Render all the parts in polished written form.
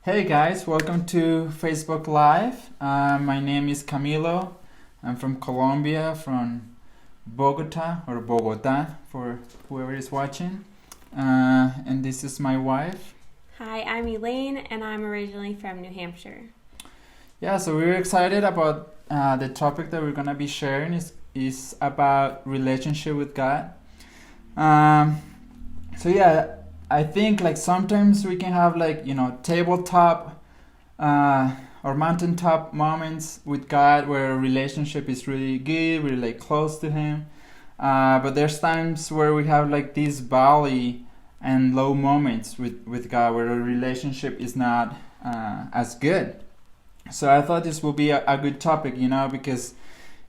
Hey guys, welcome to Facebook Live. My name is Camilo. I'm from Colombia, from Bogota for whoever is watching. And this is my wife. Hi, I'm Elaine, and I'm originally from New Hampshire. Yeah, so we're excited about the topic that we're gonna be sharing is about relationship with God. Um, so yeah, I think like sometimes we can have like tabletop or mountaintop moments with God where a relationship is really good, we're like close to Him. But there's times where we have like these valley and low moments with God where a relationship is not as good. So I thought this will be a good topic, because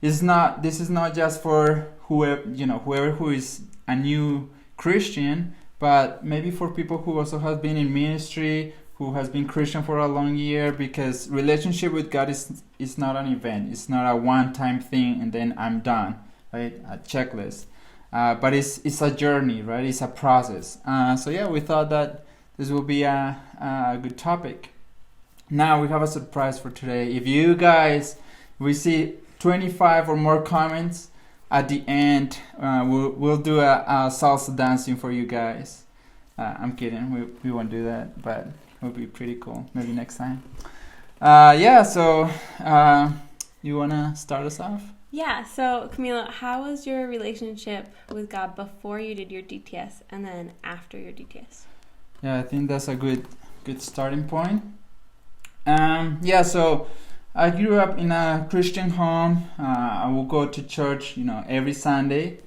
this is not just for whoever who is a new Christian, but maybe for people who also have been in ministry, who has been Christian for a long year, because relationship with God is not an event. It's not a one-time thing and then I'm done, right? A checklist. But it's a journey, right? It's a process. So yeah, we thought that this will be a good topic. Now we have a surprise for today. If you guys, we see 25 or more comments at the end, we'll do a salsa dancing for you guys. I'm kidding, we won't do that, but it would be pretty cool. Maybe next time. So you wanna start us off? Yeah, so Camilo, how was your relationship with God before you did your DTS and then after your DTS? Yeah, I think that's a good starting point. So I grew up in a Christian home. I will go to church, every Sunday.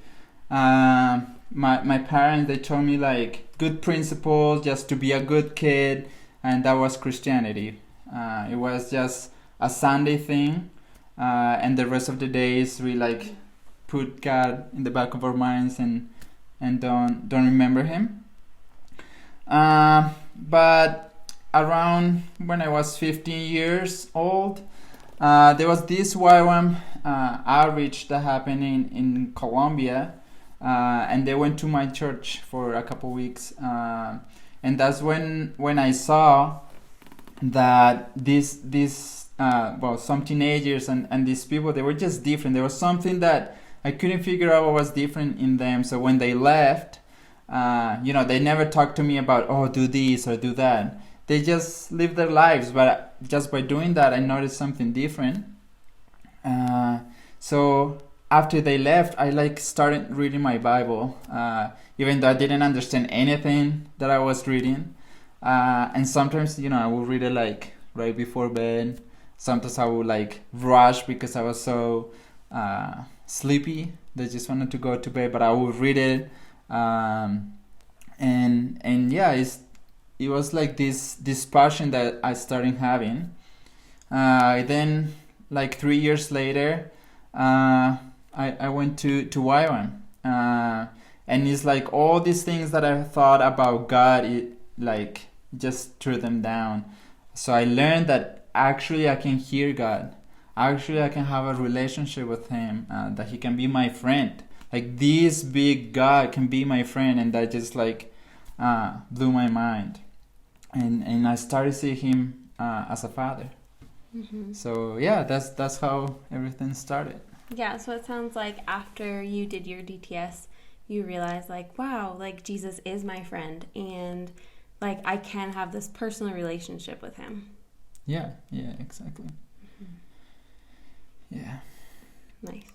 My parents, they told me like good principles, just to be a good kid, and that was Christianity. It was just a Sunday thing, and the rest of the days we like put God in the back of our minds and don't remember Him. But around when I was 15 years old, there was this YWAM outreach that happened in Colombia, and they went to my church for a couple weeks, and that's when I saw that some teenagers and these people, they were just different. There was something that I couldn't figure out what was different in them. So when they left, they never talked to me about, do this or do that. They just live their lives, but just by doing that, I noticed something different. So after they left, I started reading my Bible, even though I didn't understand anything that I was reading. And sometimes, I will read it like right before bed. Sometimes I would rush because I was so sleepy that I just wanted to go to bed, but I would read it. It was like this passion that I started having. Then, 3 years later, I went to YWAM. And it's like all these things that I thought about God, it just threw them down. So I learned that actually I can hear God. Actually I can have a relationship with Him, that He can be my friend. Like this big God can be my friend, and that just blew my mind. And I started seeing Him as a father. Mm-hmm. So yeah, that's how everything started. Yeah, so it sounds like after you did your DTS, you realized wow, Jesus is my friend, and I can have this personal relationship with Him. Yeah, exactly. Mm-hmm. Yeah. Nice.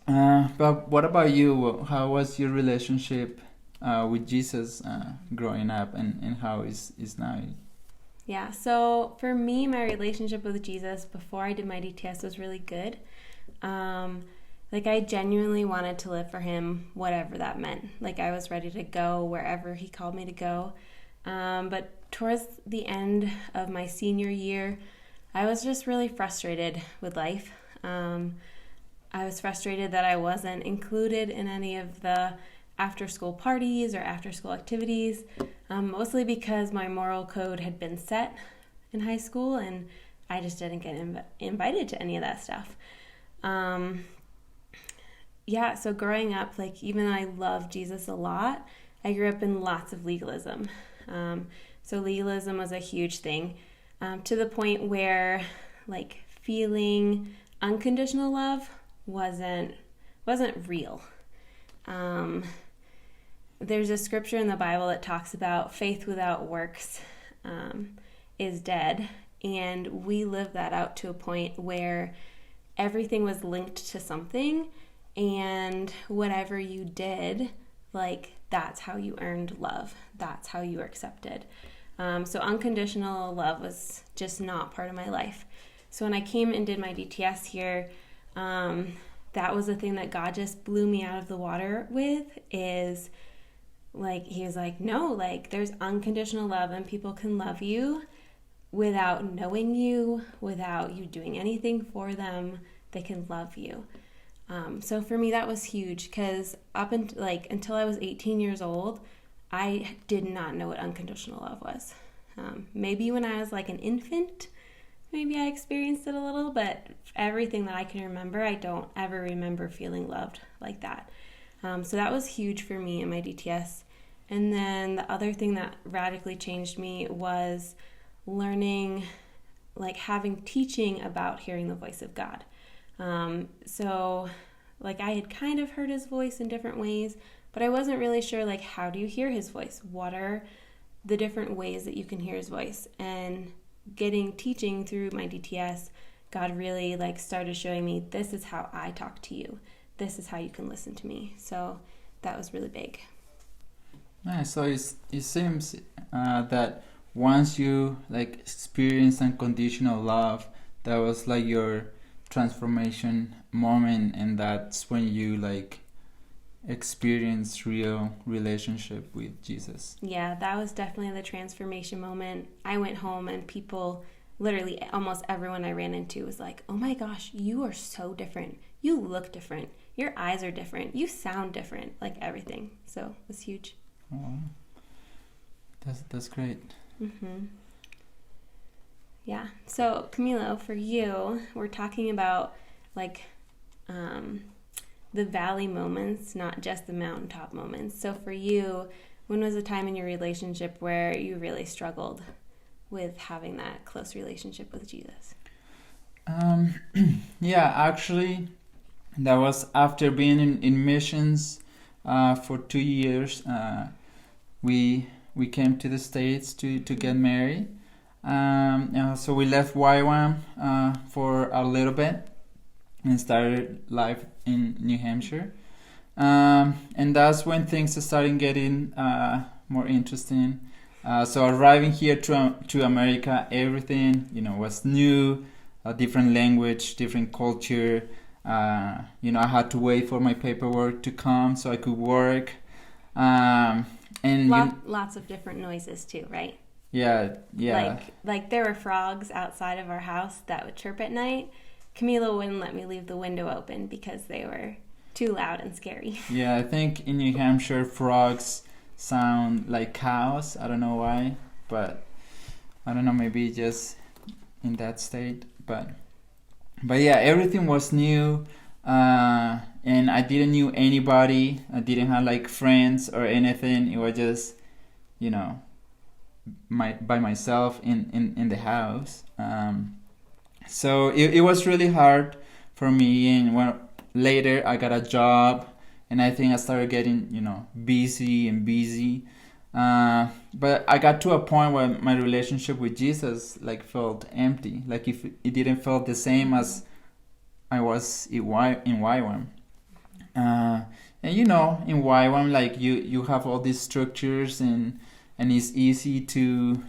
But what about you? How was your relationship with Jesus growing up, and how is now? Yeah, so for me, my relationship with Jesus before I did my DTS was really good. I genuinely wanted to live for Him, whatever that meant. I was ready to go wherever He called me to go. But towards the end of my senior year, I was just really frustrated with life. I was frustrated that I wasn't included in any of the after-school parties or after-school activities, mostly because my moral code had been set in high school and I just didn't get invited to any of that stuff. So growing up, even though I love Jesus a lot, I grew up in lots of legalism. So legalism was a huge thing. to the point where like feeling unconditional love wasn't real. There's a scripture in the Bible that talks about faith without works is dead, and we lived that out to a point where everything was linked to something, and whatever you did, like that's how you earned love. That's how you were accepted. So unconditional love was just not part of my life. So when I came and did my DTS here, that was the thing that God just blew me out of the water with, is like, he was like, no, like there's unconditional love and people can love you without knowing you, without you doing anything for them. They can love you. So for me, that was huge, because until I was 18 years old, I did not know what unconditional love was. Maybe when I was like an infant, maybe I experienced it a little, but everything that I can remember, I don't ever remember feeling loved like that. So that was huge for me in my DTS. And then the other thing that radically changed me was learning, like having teaching about hearing the voice of God. So like I had kind of heard his voice in different ways, but I wasn't really sure, like, how do you hear his voice? What are the different ways that you can hear his voice? And getting teaching through my DTS, God really like started showing me, this is how I talk to you. This is how you can listen to me. So that was really big. Nice. So it seems that once you like experience unconditional love, that was like your transformation moment, and that's when you like experience real relationship with Jesus. Yeah, that was definitely the transformation moment. I went home and people, literally almost everyone I ran into was like, oh my gosh, you are so different. You look different. Your eyes are different. You sound different. Like everything. So it was huge. Oh, that's great. Mm-hmm. Yeah. So Camilo, for you, we're talking about like the valley moments, not just the mountaintop moments. So for you, when was a time in your relationship where you really struggled with having that close relationship with Jesus? Yeah, actually, that was after being in missions for 2 years. We came to the States to get married. So we left YWAM for a little bit and started life in New Hampshire. And that's when things started getting more interesting. So arriving here to America, everything was new, a different language, different culture. I had to wait for my paperwork to come so I could work. And lots of different noises too, right? Yeah. Like there were frogs outside of our house that would chirp at night. Camilo wouldn't let me leave the window open because they were too loud and scary. Yeah, I think in New Hampshire frogs sound like cows. I don't know why, but I don't know, maybe just in that state. But yeah, everything was new, and I didn't knew anybody. I didn't have like friends or anything. It was just, by myself in the house. So it was really hard for me. And later I got a job, and I think I started getting busy. But I got to a point where my relationship with Jesus like felt empty. Like if it didn't feel the same as I was in YWAM. And in YWAM, like you have all these structures, and it's easy to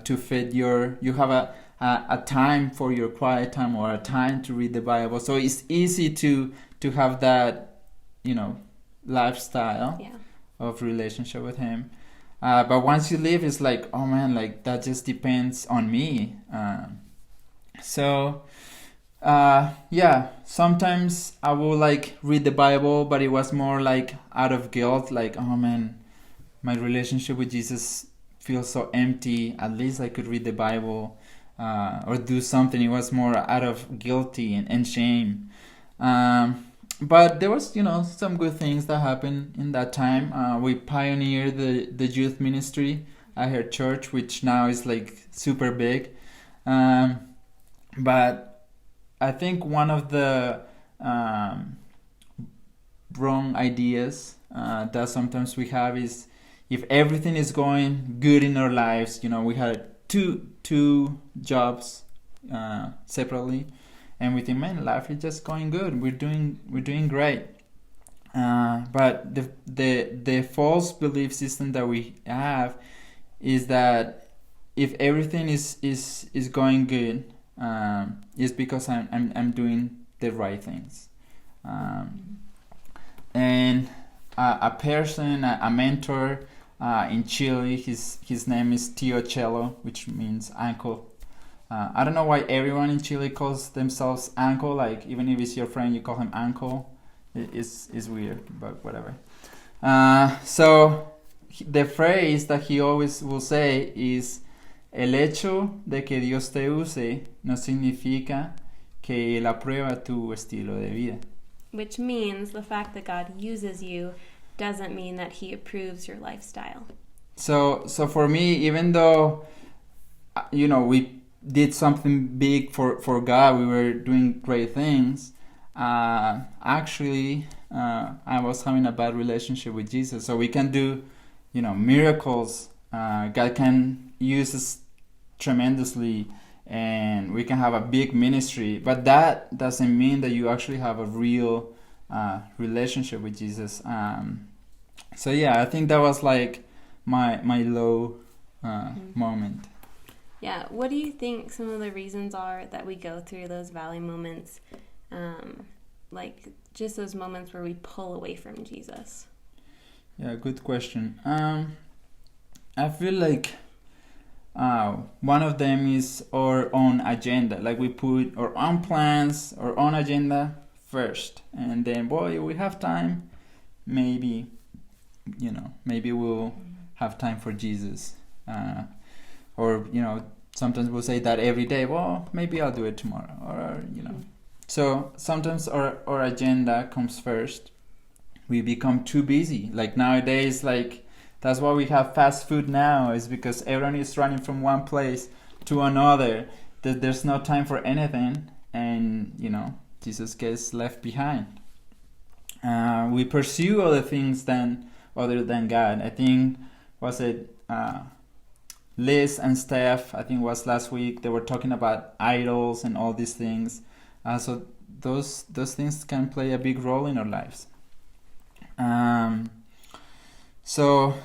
to fit you have a time for your quiet time or a time to read the Bible. So it's easy to have that lifestyle of relationship with him. But once you leave, it's like, oh man, like that just depends on me. Sometimes I will like read the Bible, but it was more like out of guilt, like, oh man, my relationship with Jesus feels so empty. At least I could read the Bible or do something. It was more out of guilty and shame. But there was, some good things that happened in that time. We pioneered the youth ministry at her church, which now is like super big. But I think one of the wrong ideas that sometimes we have is, if everything is going good in our lives, we had two jobs separately, and we think, man, life is just going good. We're doing great. But the false belief system that we have is that if everything is going good, it's because I'm doing the right things. And a person, a mentor in Chile, his name is Tio Cello, which means uncle. I don't know why everyone in Chile calls themselves uncle. Like, even if it's your friend, you call him uncle. It's weird, but whatever. So the phrase that he always will say is, el hecho de que Dios te use no significa que él aprueba tu estilo de vida. Which means the fact that God uses you doesn't mean that he approves your lifestyle. So for me, even though we did something big for God, we were doing great things, actually I was having a bad relationship with Jesus. So we can do miracles, God can use us tremendously, and we can have a big ministry, but that doesn't mean that you actually have a real relationship with Jesus. So yeah, I think that was like my low moment. Yeah, what do you think some of the reasons are that we go through those valley moments, like just those moments where we pull away from Jesus? Yeah, good question. I feel like one of them is our own agenda. Like, we put our own plans, our own agenda first, and then, boy, we have time, maybe we'll have time for Jesus. Or sometimes we'll say that every day, well, maybe I'll do it tomorrow, or So sometimes our agenda comes first. We become too busy. Like nowadays, like, that's why we have fast food now, is because everyone is running from one place to another. There's no time for anything, and Jesus gets left behind. We pursue other things other than God. I think, was it Liz and Steph, I think it was last week, they were talking about idols and all these things. So those things can play a big role in our lives. So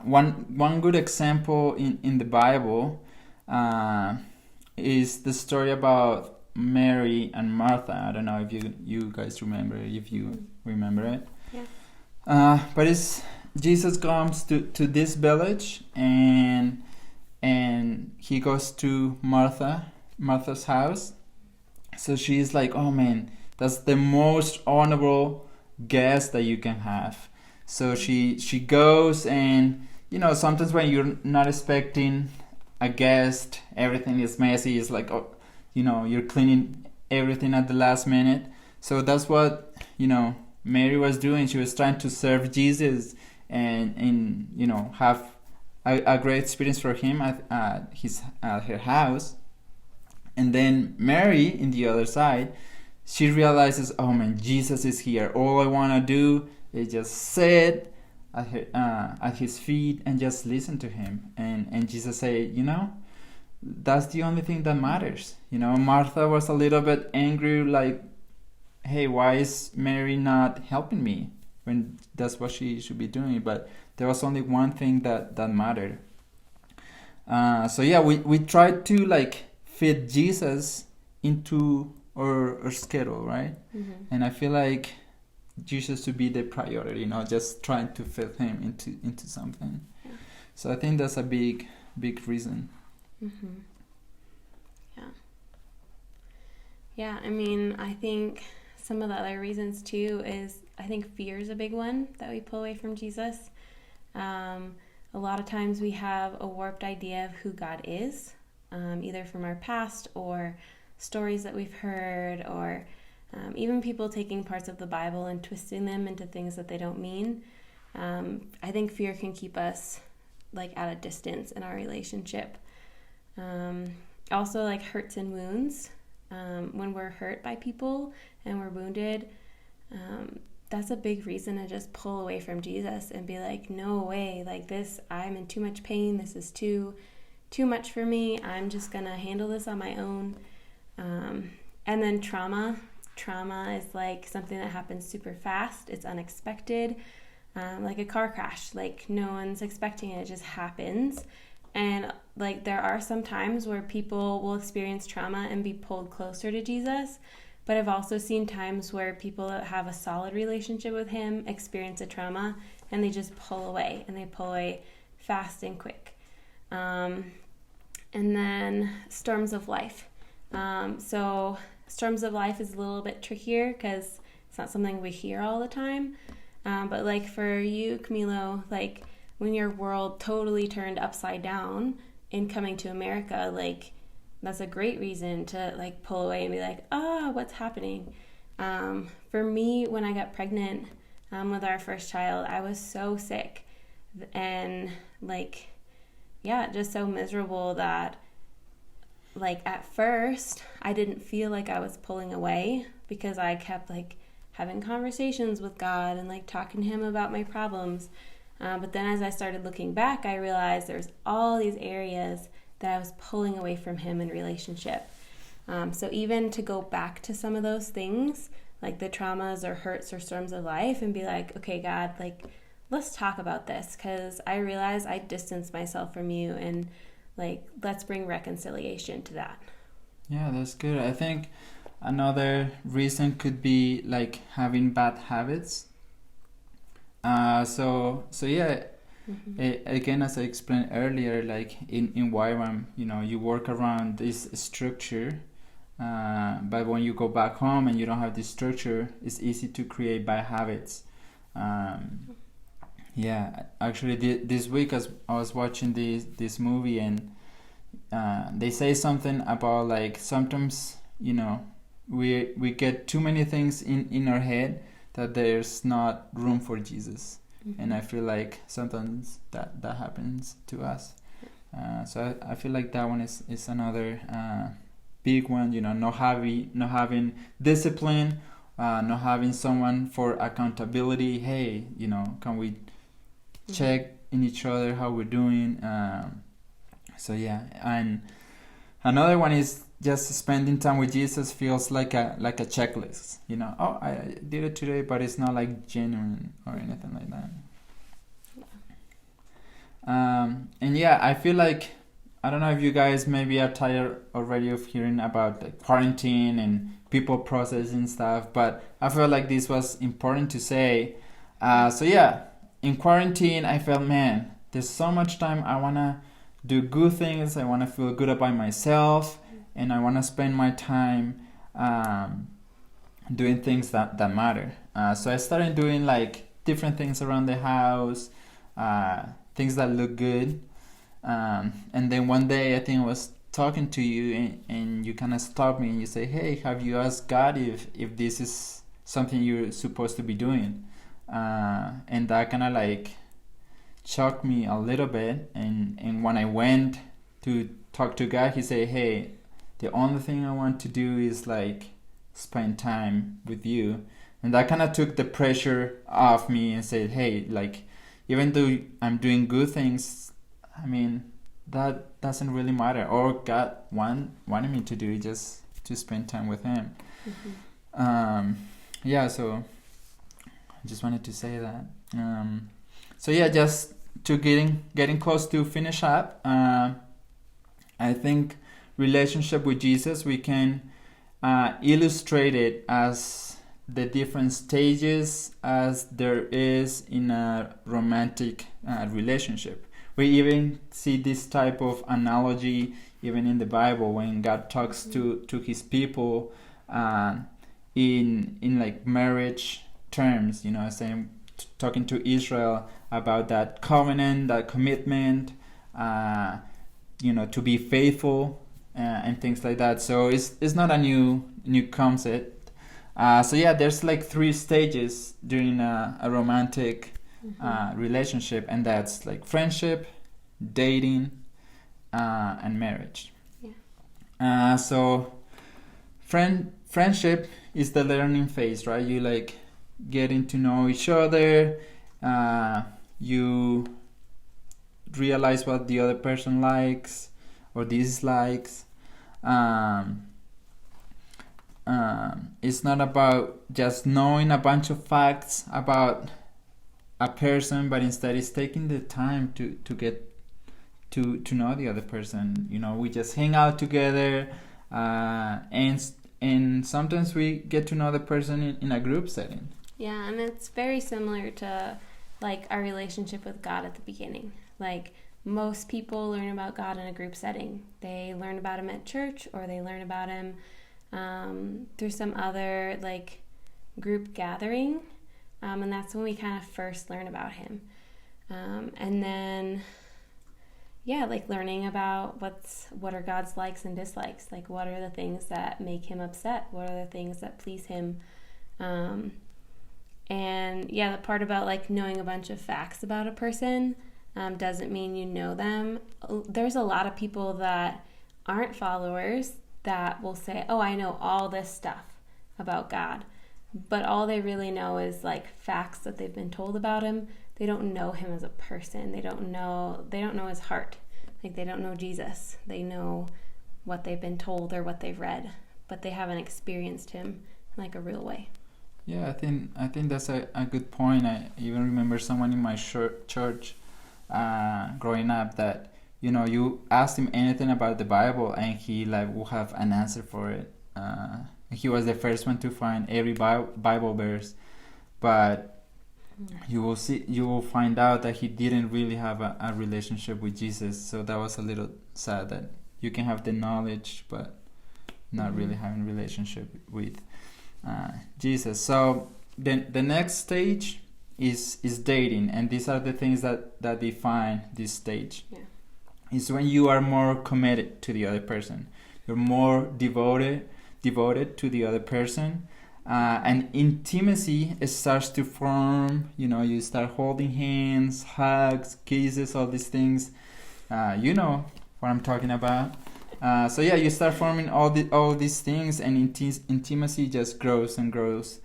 one good example in the Bible is the story about Mary and Martha. I don't know if you guys remember, if you remember it. Yeah. But Jesus comes to this village, and he goes to Martha's house. So she's like, oh man, that's the most honorable guest that you can have. So she goes, and sometimes when you're not expecting a guest, everything is messy. It's like, you're cleaning everything at the last minute. So that's what Mary was doing. She was trying to serve Jesus and have a great experience for him at her house. And then Mary, in the other side, she realizes, oh man, Jesus is here. All I want to do is just sit at his feet and just listen to him. And Jesus said, that's the only thing that matters. Martha was a little bit angry, like, hey, why is Mary not helping me when that's what she should be doing? But there was only one thing that mattered. So yeah, we tried to like fit Jesus into our schedule, right? Mm-hmm. And I feel like Jesus should be the priority, not just trying to fit him into something. Yeah. So I think that's a big reason. Mm-hmm. Yeah, I mean, I think some of the other reasons too is, I think fear is a big one that we pull away from Jesus. A lot of times we have a warped idea of who God is, either from our past or stories that we've heard, or even people taking parts of the Bible and twisting them into things that they don't mean. I think fear can keep us like at a distance in our relationship. Also, like hurts and wounds. When we're hurt by people and we're wounded, that's a big reason to just pull away from Jesus and be like, no way, like this, I'm in too much pain. This is too much for me. I'm just gonna handle this on my own. And then trauma is like something that happens super fast. It's unexpected, like a car crash. Like no one's expecting it. It just happens. And like there are some times where people will experience trauma and be pulled closer to Jesus. But I've also seen times where people that have a solid relationship with him experience a trauma and they just pull away, and they pull away fast and quick. And then storms of life. So storms of life is a little bit trickier because it's not something we hear all the time. But like for you, Camilo, like when your world totally turned upside down in coming to America, like that's a great reason to like pull away and be like, what's happening? For me, when I got pregnant with our first child, I was so sick and like, just so miserable that like at first I didn't feel like I was pulling away because I kept like having conversations with God and like talking to him about my problems. But then as I started looking back, I realized there's all these areas that I was pulling away from him in relationship. So even to go back to some of those things, like the traumas or hurts or storms of life, and be like, okay, God, like, let's talk about this, because I realize I distanced myself from you, and like, let's bring reconciliation to that. Yeah, that's good. I think another reason could be like having bad habits. So yeah. Again, as I explained earlier, like in YWAM, you work around this structure, but when you go back home and you don't have this structure, it's easy to create bad habits. Actually, this week as I was watching this movie, and they say something about like sometimes we get too many things in our head that there's not room for Jesus. And I feel like sometimes that happens to us. So I feel like that one is another big one. Not having discipline, not having someone for accountability. Hey, can we check in each other how we're doing? So yeah, and another one is just spending time with Jesus feels like a checklist. I did it today, but it's not like genuine or anything like that. I feel like, I don't know if you guys maybe are tired already of hearing about like quarantine and people processing stuff, but I feel like this was important to say. In quarantine, I felt, man, there's so much time. I want to do good things. I want to feel good about myself. And I want to spend my time doing things that matter. So I started doing like different things around the house, things that look good. And then one day I think I was talking to you and you kind of stopped me and you say, hey, have you asked God if this is something you're supposed to be doing? And that kind of like shocked me a little bit. And when I went to talk to God, he said, hey, the only thing I want to do is like spend time with you. And that kind of took the pressure off me and said, hey, like, even though I'm doing good things, I mean, that doesn't really matter. Or God wanted me to do it just to spend time with him. So I just wanted to say that. Just to getting close to finish up, I think relationship with Jesus, we can illustrate it as the different stages as there is in a romantic relationship. We even see this type of analogy even in the Bible when God talks to his people in like marriage terms, saying, talking to Israel about that covenant, that commitment, to be faithful. And things like that. So it's not a new concept. There's like 3 stages during a romantic relationship, and that's like friendship, dating, and marriage. So friendship is the learning phase, right? You like getting to know each other. You realize what the other person likes or dislikes. It's not about just knowing a bunch of facts about a person, but instead it's taking the time to get to know the other person. You know, we just hang out together, and sometimes we get to know the person in a group setting. Yeah, and it's very similar to like our relationship with God at the beginning. Like most people learn about God in a group setting. They learn about him at church, or they learn about him through some other like group gathering, and that's when we kind of first learn about him. And then like learning about what are God's likes and dislikes, like what are the things that make him upset, what are the things that please him. And the part about like knowing a bunch of facts about a person doesn't mean you know them. There's a lot of people that aren't followers that will say, oh, I know all this stuff about God, but all they really know is like facts that they've been told about him. They don't know him as a person. They don't know his heart. Like they don't know Jesus. They know what they've been told or what they've read, but they haven't experienced him in like a real way. Yeah, I think that's a good point. I even remember someone in my church growing up that, you know, you asked him anything about the Bible and he like will have an answer for it. He was the first one to find every Bible verse, but you will find out that he didn't really have a relationship with Jesus. So that was a little sad, that you can have the knowledge but not really having a relationship with Jesus. So then the next stage is dating, and these are the things that define this stage. It's when you are more committed to the other person. You're more devoted to the other person, and intimacy starts to form. You know, you start holding hands, hugs, kisses, all these things. You know what I'm talking about. So you start forming all these things, and intimacy just grows and grows.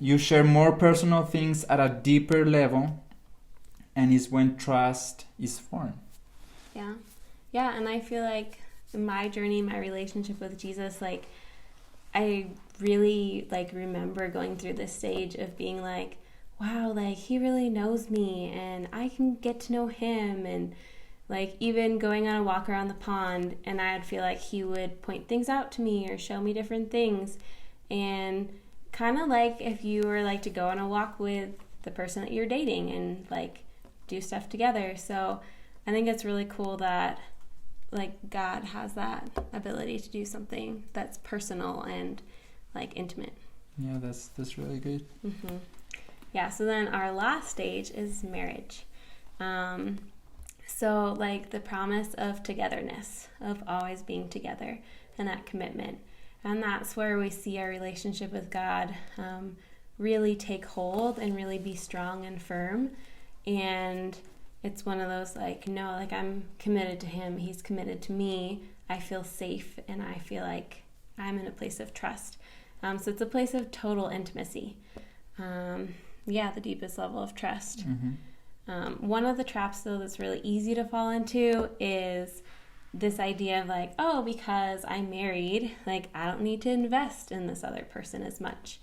You share more personal things at a deeper level, and it's when trust is formed. Yeah, and I feel like in my journey, my relationship with Jesus, like I really like remember going through this stage of being like, wow, like he really knows me and I can get to know him. And like even going on a walk around the pond, and I'd feel like he would point things out to me or show me different things. And kind of like if you were like to go on a walk with the person that you're dating and like do stuff together. So I think it's really cool that like God has that ability to do something that's personal and like intimate. Yeah, that's really good. Mm-hmm. Yeah, so then our last stage is marriage. So like the promise of togetherness, of always being together, and that commitment. And that's where we see our relationship with God really take hold and really be strong and firm. And it's one of those like, no, like I'm committed to him. He's committed to me. I feel safe and I feel like I'm in a place of trust. So it's a place of total intimacy. The deepest level of trust. Mm-hmm. One of the traps, though, that's really easy to fall into is this idea of like, oh, because I'm married, like I don't need to invest in this other person as much.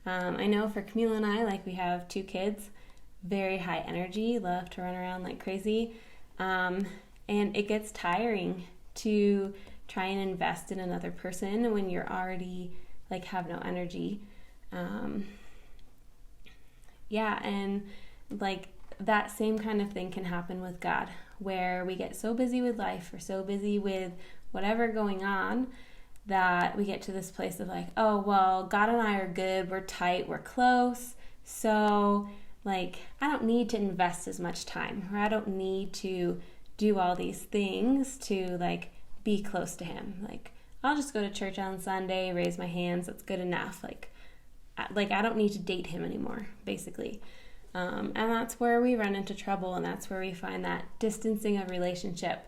I know for Camilo and I, like we have 2 kids, very high energy, love to run around like crazy. And it gets tiring to try and invest in another person when you're already like have no energy. And like that same kind of thing can happen with God, where we get so busy with life or so busy with whatever going on that we get to this place of like, oh, well, God and I are good, we're tight, we're close, so like I don't need to invest as much time, or I don't need to do all these things to like be close to him. Like I'll just go to church on Sunday, raise my hands, that's good enough. Like I don't need to date him anymore, basically. And that's where we run into trouble, and that's where we find that distancing of relationship,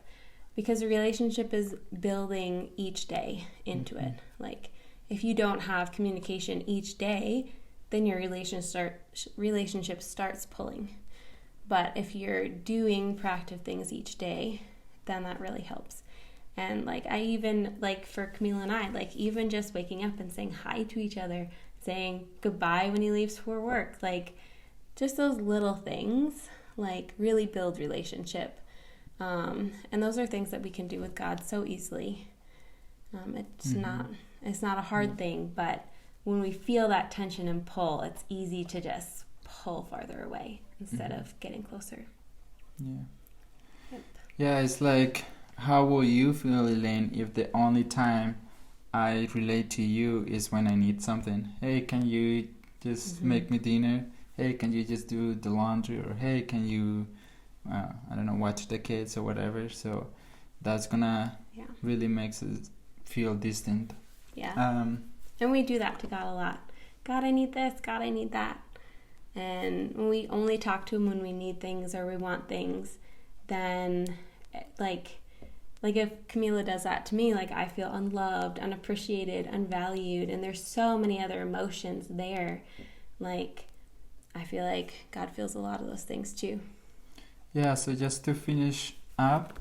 because a relationship is building each day into it. Like, if you don't have communication each day, then your relationship starts pulling. But if you're doing proactive things each day, then that really helps. And like, I even, like, for Camilo and I, like, even just waking up and saying hi to each other, saying goodbye when he leaves for work, like, just those little things, like, really build relationship. And those are things that we can do with God so easily. It's not a hard thing, but when we feel that tension and pull, it's easy to just pull farther away instead of getting closer. Yeah. Yep. Yeah, it's like, how will you feel, Elaine, if the only time I relate to you is when I need something? Hey, can you just make me dinner? Hey, can you just do the laundry? Or hey, can you, I don't know, watch the kids or whatever? So that's gonna really makes us feel distant. Yeah. And we do that to God a lot. God, I need this. God, I need that. And when we only talk to him when we need things or we want things, then like if Camila does that to me, like, I feel unloved, unappreciated, unvalued, and there's so many other emotions there. Like, I feel like God feels a lot of those things too. Yeah, so just to finish up,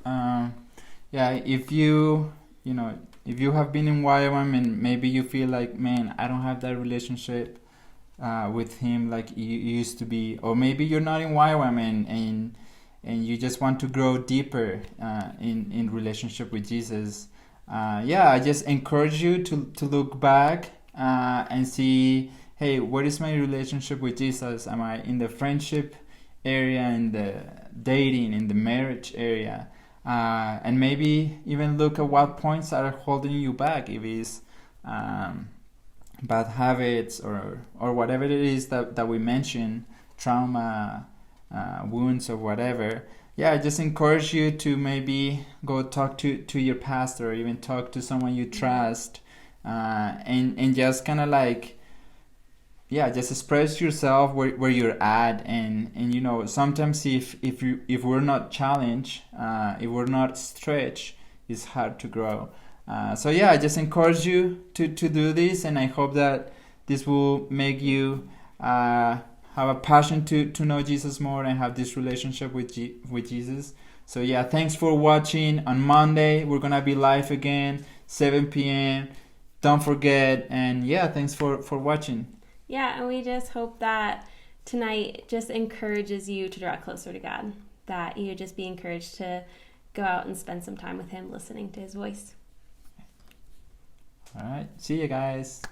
if you have been in YWAM and maybe you feel like, man, I don't have that relationship with him like you used to be, or maybe you're not in YWAM and you just want to grow deeper in relationship with Jesus, I just encourage you to look back and see, hey, what is my relationship with Jesus? Am I in the friendship area, in the dating, in the marriage area? And maybe even look at what points are holding you back, if it's bad habits or whatever it is that we mentioned, trauma, wounds or whatever. I just encourage you to maybe go talk to your pastor, or even talk to someone you trust, and just kind of like, just express yourself where you're at, and sometimes if we're not challenged, if we're not stretched, it's hard to grow. I just encourage you to do this, and I hope that this will make you have a passion to know Jesus more and have this relationship with Jesus. So thanks for watching. On Monday we're gonna be live again, 7 p.m. Don't forget, and thanks for watching. And we just hope that tonight just encourages you to draw closer to God, that you just be encouraged to go out and spend some time with him, listening to his voice. All right, see you guys.